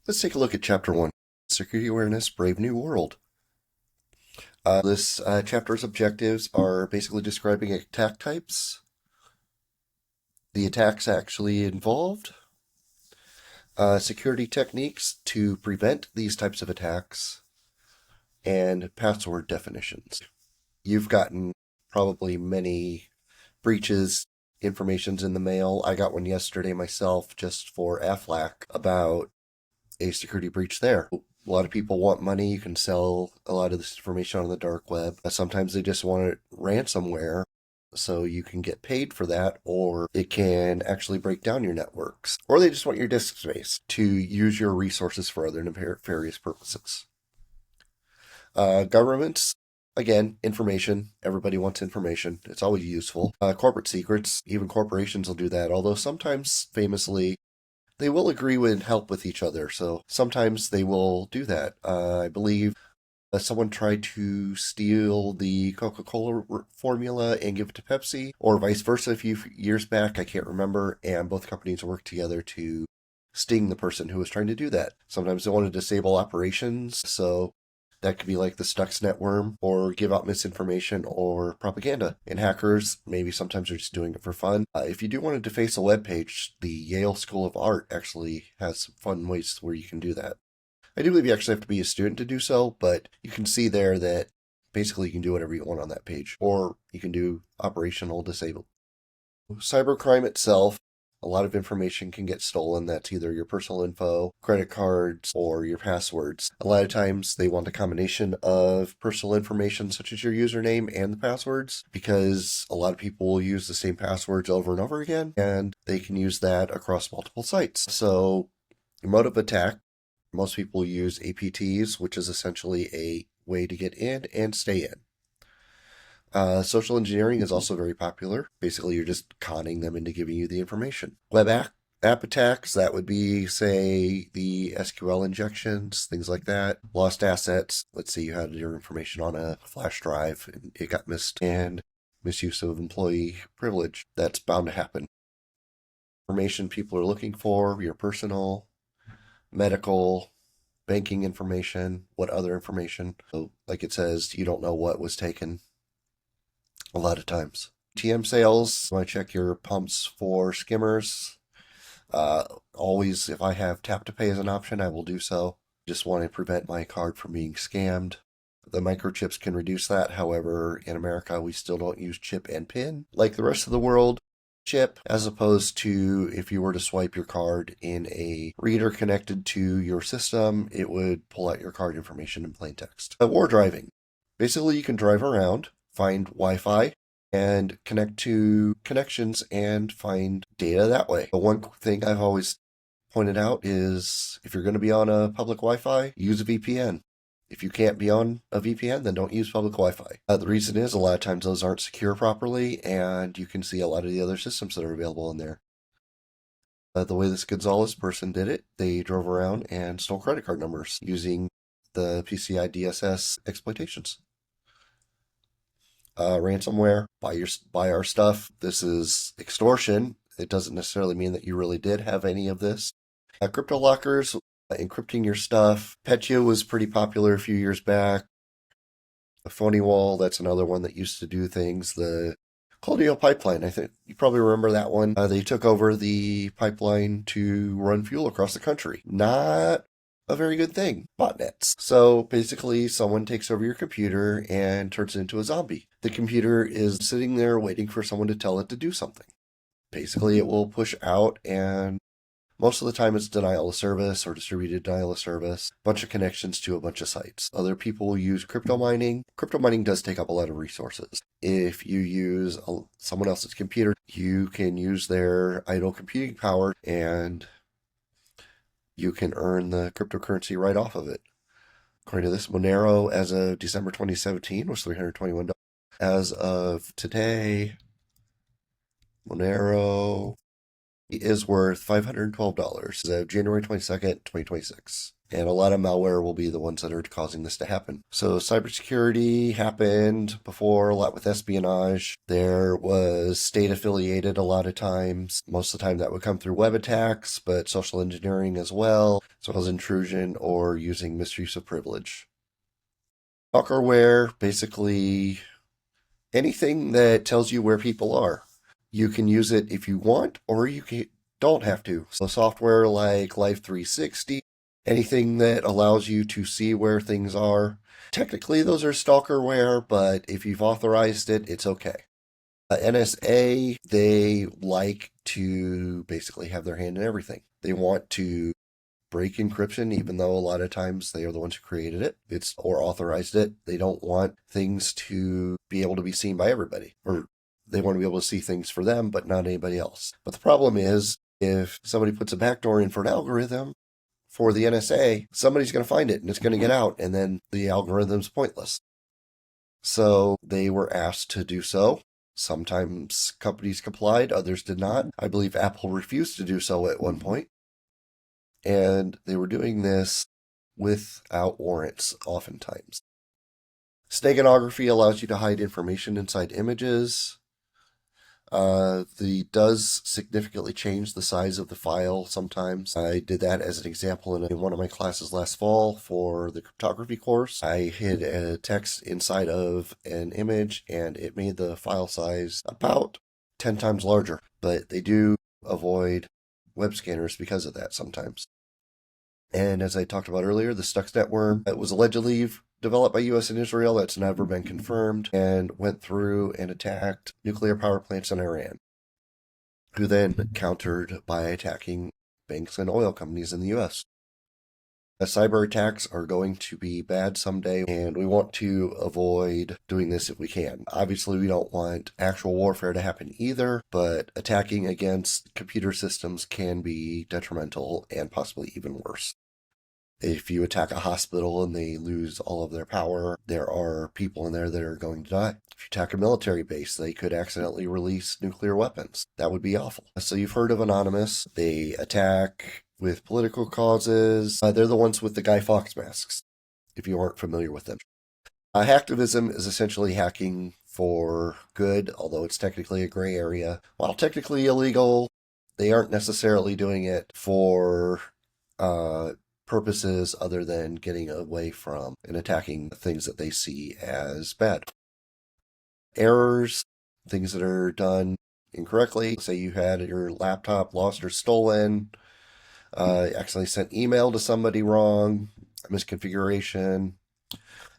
Let's take a look at Chapter 1, Security Awareness, Brave New World. This chapter's objectives are basically describing attack types, the attacks actually involved, security techniques to prevent these types of attacks, and password definitions. You've gotten probably many breaches, informations in the mail. I got one yesterday myself just for Aflac about a security breach there. A lot of people want money. You can sell a lot of this information on the dark web. Sometimes they just want it ransomware, so you can get paid for that, or it can actually break down your networks. Or they just want your disk space to use your resources for other nefarious purposes. Governments, again, information. Everybody wants information. It's always useful. Corporate secrets, even corporations will do that, although sometimes, famously, they will agree and help with each other, so sometimes they will do that. I believe someone tried to steal the Coca-Cola formula and give it to Pepsi, or vice versa a few years back, I can't remember, and both companies worked together to sting the person who was trying to do that. Sometimes they want to disable operations, so that could be like the Stuxnet worm, or give out misinformation or propaganda. And hackers, maybe sometimes they're just doing it for fun. If you do want to deface a web page, the Yale School of Art actually has some fun ways where you can do that. I do believe you actually have to be a student to do so, but you can see there that basically you can do whatever you want on that page, or you can do operational disable. Cybercrime itself, a lot of information can get stolen. That's either your personal info, credit cards, or your passwords. A lot of times they want a combination of personal information such as your username and the passwords, because a lot of people will use the same passwords over and over again, and they can use that across multiple sites. So mode of attack, most people use APTs, which is essentially a way to get in and stay in. Social engineering is also very popular. Basically, you're just conning them into giving you the information. Web app attacks, that would be, say, the SQL injections, things like that. Lost assets. Let's say you had your information on a flash drive and it got missed. And misuse of employee privilege. That's bound to happen. Information people are looking for, your personal, medical, banking information, what other information. So, like it says, you don't know what was taken a lot of times. ATM sales, I check your pumps for skimmers. Always, if I have tap to pay as an option, I will do so. Just want to prevent my card from being scammed. The microchips can reduce that. However, in America, we still don't use chip and PIN like the rest of the world. Chip, as opposed to if you were to swipe your card in a reader connected to your system, it would pull out your card information in plain text. War driving. Basically, you can drive around, find Wi-Fi, and connect to connections and find data that way. But one thing I've always pointed out is if you're going to be on a public Wi-Fi, use a VPN. If you can't be on a VPN, then don't use public Wi-Fi. The reason is a lot of times those aren't secure properly, and you can see a lot of the other systems that are available in there. The way this Gonzalez person did it, they drove around and stole credit card numbers using the PCI DSS exploitations. Ransomware, buy our stuff. This is extortion. It doesn't necessarily mean that you really did have any of this. Crypto lockers, encrypting your stuff. Petya was pretty popular a few years back. The phony wall, that's another one that used to do things. The Colonial Pipeline, I think you probably remember that one. They took over the pipeline to run fuel across the country. Not a very good thing. Botnets. So basically, someone takes over your computer and turns it into a zombie. The computer is sitting there waiting for someone to tell it to do something. Basically, it will push out, and most of the time it's denial of service or distributed denial of service. Bunch of connections to a bunch of sites. Other people will use crypto mining. Crypto mining does take up a lot of resources. If you use someone else's computer, you can use their idle computing power and you can earn the cryptocurrency right off of it. According to this, Monero, as of December 2017, was $321. As of today, Monero is worth $512 as of January 22nd, 2026. And a lot of malware will be the ones that are causing this to happen. So cybersecurity happened before, a lot with espionage. There was state affiliated a lot of times. Most of the time that would come through web attacks, but social engineering as well as intrusion or using misuse of privilege. Stalkerware, basically anything that tells you where people are. You can use it if you want, or don't have to. So software like Life 360, anything that allows you to see where things are. Technically, those are stalkerware, but if you've authorized it, it's okay. NSA, they like to basically have their hand in everything. They want to break encryption, even though a lot of times they are the ones who created it, or authorized it. They don't want things to be able to be seen by everybody, or they want to be able to see things for them, but not anybody else. But the problem is, if somebody puts a backdoor in for an algorithm for the NSA, somebody's going to find it and it's going to get out, and then the algorithm's pointless. So they were asked to do so. Sometimes companies complied, others did not. I believe Apple refused to do so at one point. And they were doing this without warrants, oftentimes. Steganography allows you to hide information inside images. The does significantly change the size of the file sometimes. I did that as an example in one of my classes last fall for the cryptography course. I hid a text inside of an image and it made the file size about 10 times larger. But they do avoid web scanners because of that sometimes. And as I talked about earlier, the Stuxnet worm, it was allegedly developed by US and Israel. That's never been confirmed, and went through and attacked nuclear power plants in Iran, who then countered by attacking banks and oil companies in the US. Cyber attacks are going to be bad someday, and we want to avoid doing this if we can. Obviously, we don't want actual warfare to happen either, but attacking against computer systems can be detrimental and possibly even worse. If you attack a hospital and they lose all of their power, there are people in there that are going to die. If you attack a military base, they could accidentally release nuclear weapons. That would be awful. So you've heard of Anonymous. They attack with political causes. They're the ones with the Guy Fawkes masks, if you aren't familiar with them. Hacktivism is essentially hacking for good, although it's technically a gray area. While technically illegal, they aren't necessarily doing it for purposes other than getting away from and attacking things that they see as bad. Errors, things that are done incorrectly. Say you had your laptop lost or stolen, accidentally sent email to somebody wrong, misconfiguration.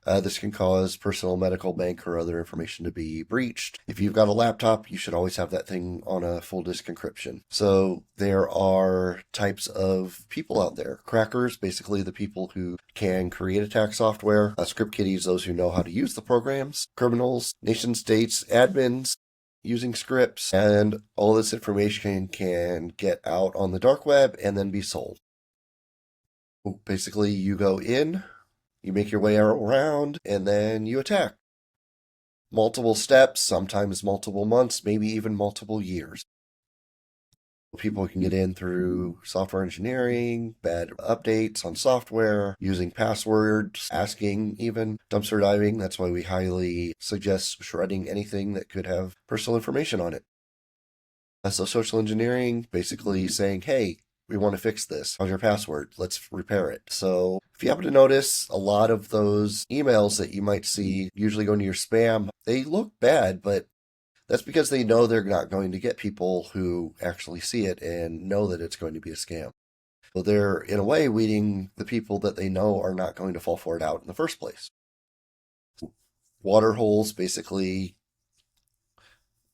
This can cause personal, medical, bank, or other information to be breached. If you've got a laptop, you should always have that thing on a full disk encryption. So there are types of people out there. Crackers, basically the people who can create attack software. Script kiddies, those who know how to use the programs. Criminals, nation states, admins, using scripts, and all this information can get out on the dark web and then be sold. Basically, you go in, you make your way around, and then you attack. Multiple steps, sometimes multiple months, maybe even multiple years. People can get in through software engineering, bad updates on software, using passwords, asking even, dumpster diving. That's why we highly suggest shredding anything that could have personal information on it. So social engineering, basically saying, hey, we want to fix this. How's your password? Let's repair it. So if you happen to notice, a lot of those emails that you might see usually go into your spam, they look bad, but that's because they know they're not going to get people who actually see it and know that it's going to be a scam. So they're, in a way, weeding the people that they know are not going to fall for it out in the first place. Water holes, basically,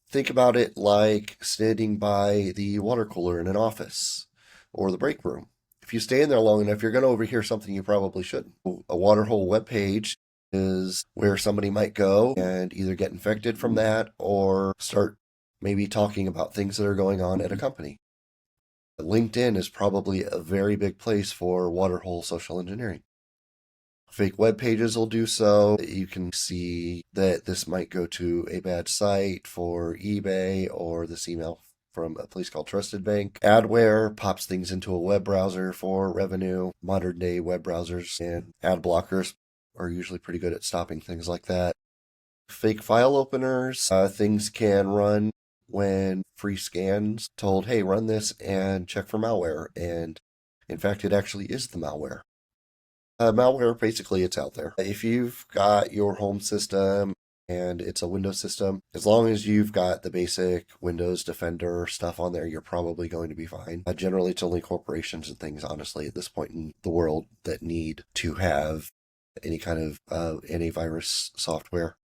think about it like standing by the water cooler in an office or the break room. If you stay in there long enough, you're going to overhear something you probably shouldn't. A waterhole webpage is where somebody might go and either get infected from that or start maybe talking about things that are going on at a company. LinkedIn is probably a very big place for waterhole social engineering. Fake web pages will do so. You can see that this might go to a bad site for eBay or this email from a place called Trusted Bank. Adware pops things into a web browser for revenue. Modern day web browsers and ad blockers are usually pretty good at stopping things like that. Fake file openers, things can run when free scans told, hey, run this and check for malware. And in fact, it actually is the malware. Malware, basically, it's out there. If you've got your home system and it's a Windows system, as long as you've got the basic Windows Defender stuff on there, you're probably going to be fine. Generally, it's only corporations and things, honestly, at this point in the world that need to have any kind of antivirus software.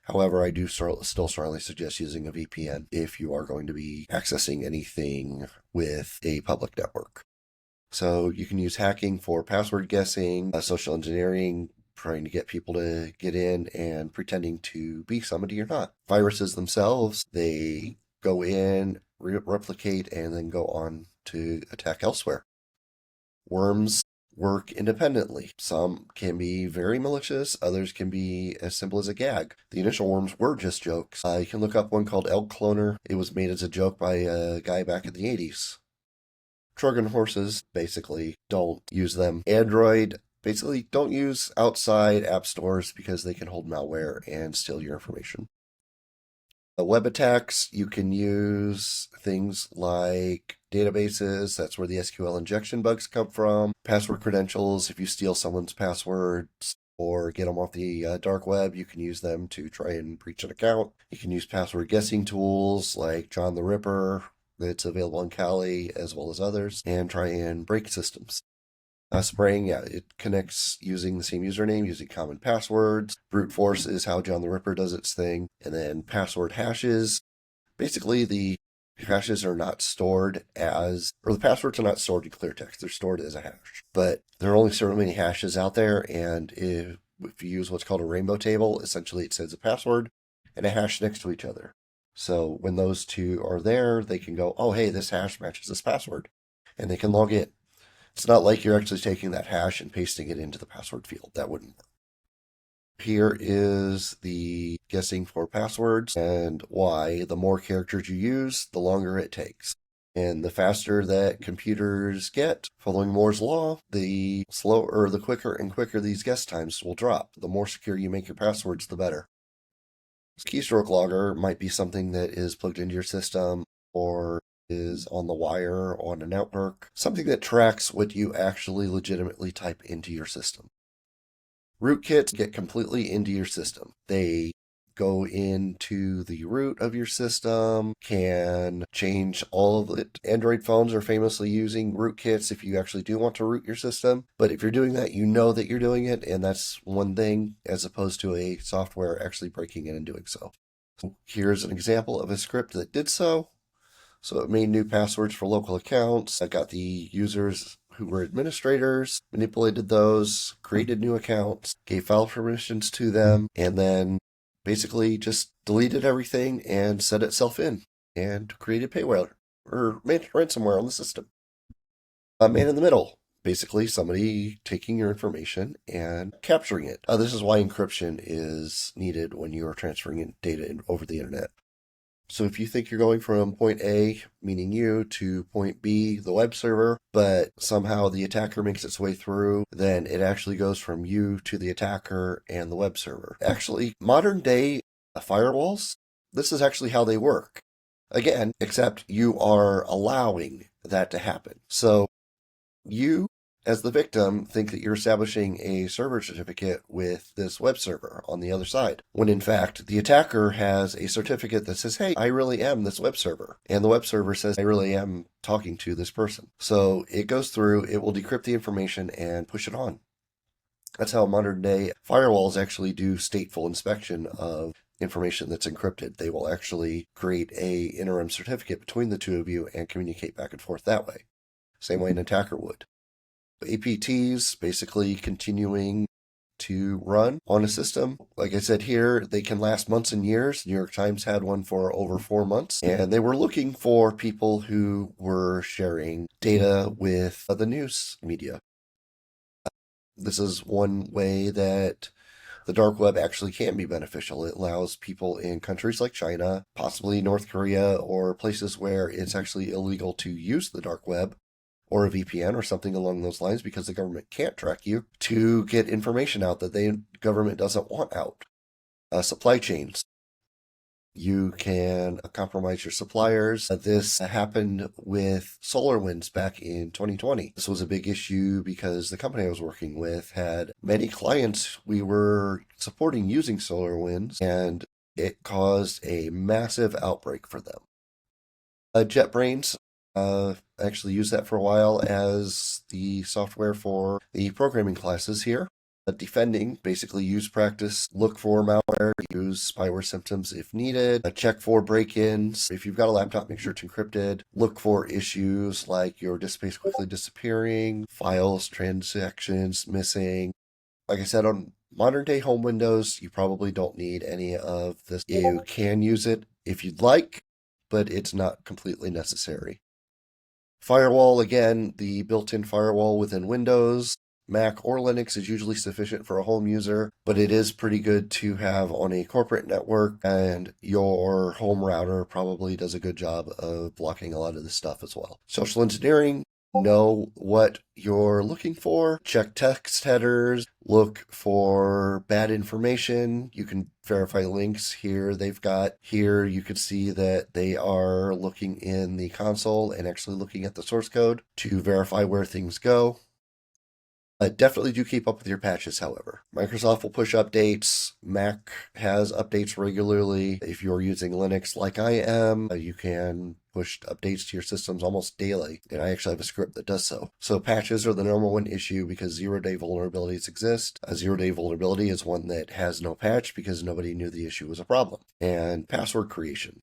However, I do still strongly suggest using a VPN if you are going to be accessing anything with a public network. So you can use hacking for password guessing, social engineering, trying to get people to get in and pretending to be somebody you're not. Viruses themselves, they go in, replicate, and then go on to attack elsewhere. Worms work independently. Some can be very malicious, others can be as simple as a gag. The initial worms were just jokes. You can look up one called Elk Cloner. It was made as a joke by a guy back in the 80s. Trojan horses, basically, don't use them. Android, basically, don't use outside app stores because they can hold malware and steal your information. Web attacks, you can use things like databases. That's where the SQL injection bugs come from. Password credentials, if you steal someone's passwords or get them off the dark web, you can use them to try and breach an account. You can use password guessing tools like John the Ripper, that's available in Kali as well as others, and try and break systems. Spraying, yeah, it connects using the same username, using common passwords. Brute force is how John the Ripper does its thing. And then password hashes. Basically, the hashes are not stored or the passwords are not stored in clear text. They're stored as a hash. But there are only so many hashes out there, and if you use what's called a rainbow table, essentially it sends a password and a hash next to each other. So when those two are there, they can go, oh, hey, this hash matches this password, and they can log in. It's not like you're actually taking that hash and pasting it into the password field. That wouldn't work. Here is the guessing for passwords and why. The more characters you use, the longer it takes. And the faster that computers get, following Moore's law, the quicker and quicker these guess times will drop. The more secure you make your passwords, the better. Keystroke logger might be something that is plugged into your system or is on the wire on a network, something that tracks what you actually legitimately type into your system. Rootkits get completely into your system. They go into the root of your system, can change all of it. Android phones are famously using rootkits if you actually do want to root your system. But if you're doing that, you know that you're doing it, and that's one thing as opposed to a software actually breaking in and doing so. Here's an example of a script that did so. So it made new passwords for local accounts. I got the users who were administrators, manipulated those, created new accounts, gave file permissions to them, and then basically just deleted everything and set itself in and created payware or ransomware on the system. Man in the middle. Basically, somebody taking your information and capturing it. This is why encryption is needed when you are transferring data over the internet. So if you think you're going from point A, meaning you, to point B, the web server, but somehow the attacker makes its way through, then it actually goes from you to the attacker and the web server. Actually, modern day firewalls, this is actually how they work. Again, except you are allowing that to happen. So you, as the victim, think that you're establishing a server certificate with this web server on the other side, when in fact the attacker has a certificate that says, hey, I really am this web server. And the web server says, I really am talking to this person. So it goes through, it will decrypt the information and push it on. That's how modern day firewalls actually do stateful inspection of information that's encrypted. They will actually create a interim certificate between the two of you and communicate back and forth that way. Same way an attacker would. APTs basically continuing to run on a system. Like I said here, they can last months and years. New York Times had one for over 4 months, and they were looking for people who were sharing data with the news media. This is one way that the dark web actually can be beneficial. It allows people in countries like China, possibly North Korea, or places where it's actually illegal to use the dark web or a VPN or something along those lines because the government can't track you, to get information out that the government doesn't want out. Supply chains. You can compromise your suppliers. This happened with SolarWinds back in 2020. This was a big issue because the company I was working with had many clients we were supporting using SolarWinds, and it caused a massive outbreak for them. JetBrains, actually used that for a while as the software for the programming classes here. Defending, basically use practice, look for malware, use spyware symptoms if needed, check for break-ins. If you've got a laptop, make sure it's encrypted. Look for issues like your disk space quickly disappearing, files, transactions missing. Like I said, on modern day home Windows, you probably don't need any of this. You can use it if you'd like, but it's not completely necessary. Firewall, again, the built-in firewall within Windows. Mac or Linux is usually sufficient for a home user, but it is pretty good to have on a corporate network, and your home router probably does a good job of blocking a lot of this stuff as well. Social engineering, know what you're looking for, check text headers, look for bad information. You can verify links here. You can see that they are looking in the console and actually looking at the source code to verify where things go. Definitely do keep up with your patches, however. Microsoft will push updates. Mac has updates regularly. If you're using Linux like I am, you can push updates to your systems almost daily. And I actually have a script that does so. So patches are the number one issue because zero-day vulnerabilities exist. A zero-day vulnerability is one that has no patch because nobody knew the issue was a problem. And password creation.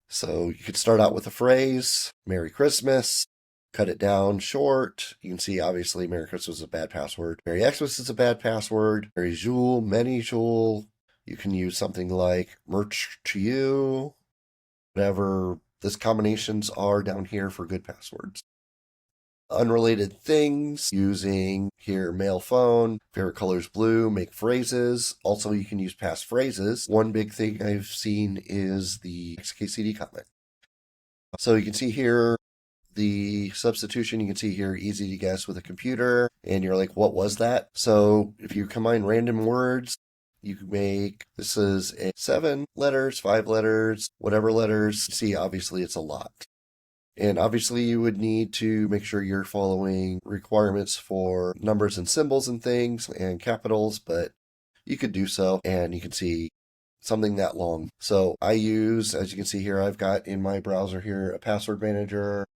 So you could start out with a phrase, Merry Christmas. Cut it down short. You can see, obviously, Merry Christmas is a bad password. Merry Xmas is a bad password. Merry Joule, Many Joule. You can use something like Merch to You. Whatever these combinations are down here for good passwords. Unrelated things, using here mail phone, favorite colors blue, make phrases. Also, you can use past phrases. One big thing I've seen is the XKCD comment. So you can see here, the substitution, you can see here, easy to guess with a computer, and you're like, what was that? So if you combine random words, you can make, this is 7 letters, 5 letters, whatever letters. See, obviously it's a lot. And obviously you would need to make sure you're following requirements for numbers and symbols and things and capitals, but you could do so, and you can see something that long. So I use, as you can see here, I've got in my browser here a password manager.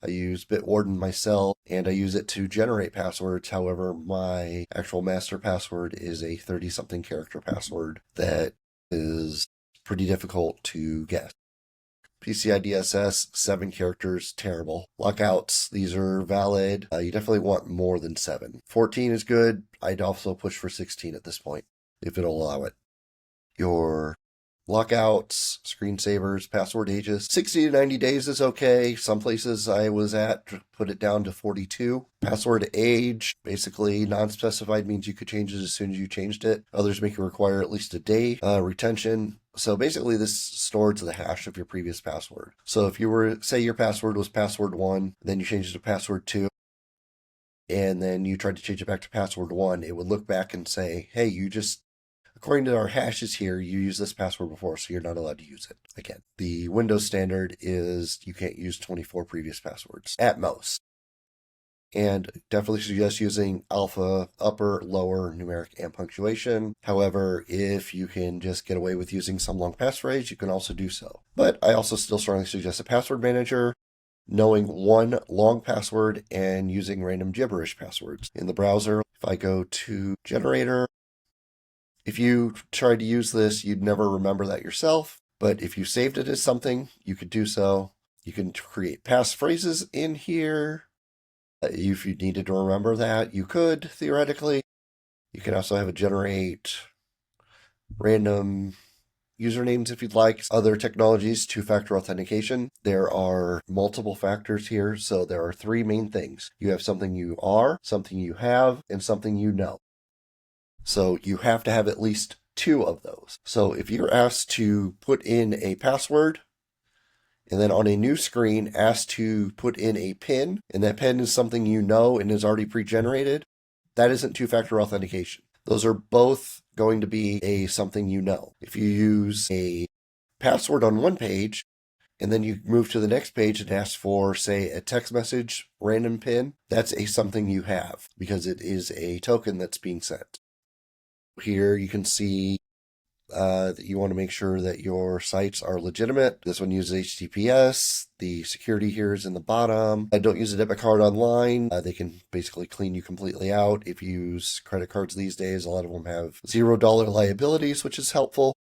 I use Bitwarden myself, and I use it to generate passwords. However, my actual master password is a 30-something character password that is pretty difficult to guess. PCI DSS, 7 characters, terrible. Lockouts, these are valid. You definitely want more than 7. 14 is good. I'd also push for 16 at this point, if it'll allow it. Your lockouts, screensavers, password ages, 60 to 90 days is okay. Some places I was at put it down to 42. Password age, basically non-specified means you could change it as soon as you changed it. Others make it require at least a day. Retention. So basically this stores the hash of your previous password. So if you were, say your password was password 1, then you changed it to password 2, and then you tried to change it back to password 1, it would look back and say, hey, according to our hashes here, you used this password before, so you're not allowed to use it again. The Windows standard is you can't use 24 previous passwords at most. And definitely suggest using alpha, upper, lower, numeric, and punctuation. However, if you can just get away with using some long passphrase, you can also do so. But I also still strongly suggest a password manager, knowing one long password and using random gibberish passwords. In the browser, if I go to generator, if you tried to use this, you'd never remember that yourself. But if you saved it as something, you could do so. You can create passphrases in here. If you needed to remember that, you could, theoretically. You can also have it generate random usernames if you'd like. Other technologies, two-factor authentication. There are multiple factors here, so there are 3 main things. You have something you are, something you have, and something you know. So you have to have at least 2 of those. So if you're asked to put in a password and then on a new screen asked to put in a PIN, and that PIN is something you know and is already pre-generated, that isn't two-factor authentication. Those are both going to be something you know. If you use a password on one page and then you move to the next page and ask for, say, a text message random PIN, that's something you have because it is a token that's being sent. Here you can see that you want to make sure that your sites are legitimate. This one uses HTTPS. The security here is in the bottom. Don't use a debit card online. They can basically clean you completely out. If you use credit cards these days, a lot of them have $0 liabilities, which is helpful.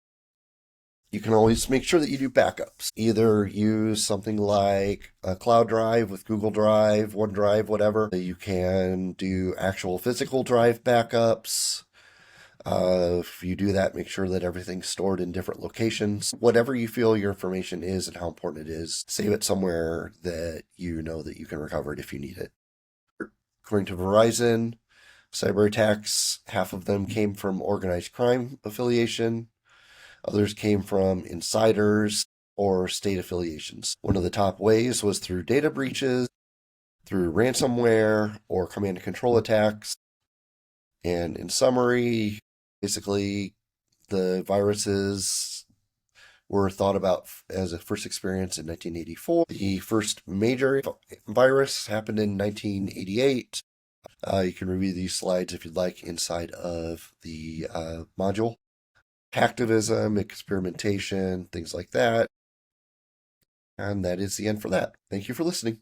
You can always make sure that you do backups. Either use something like a cloud drive with Google Drive, OneDrive, whatever. You can do actual physical drive backups. If you do that, make sure that everything's stored in different locations. Whatever you feel your information is and how important it is, save it somewhere that you know that you can recover it if you need it. According to Verizon, cyber attacks, half of them came from organized crime affiliation. Others came from insiders or state affiliations. One of the top ways was through data breaches, through ransomware, or command and control attacks. And in summary, basically, the viruses were thought about as a first experience in 1984. The first major virus happened in 1988. You can review these slides if you'd like inside of the module. Hacktivism, experimentation, things like that. And that is the end for that. Thank you for listening.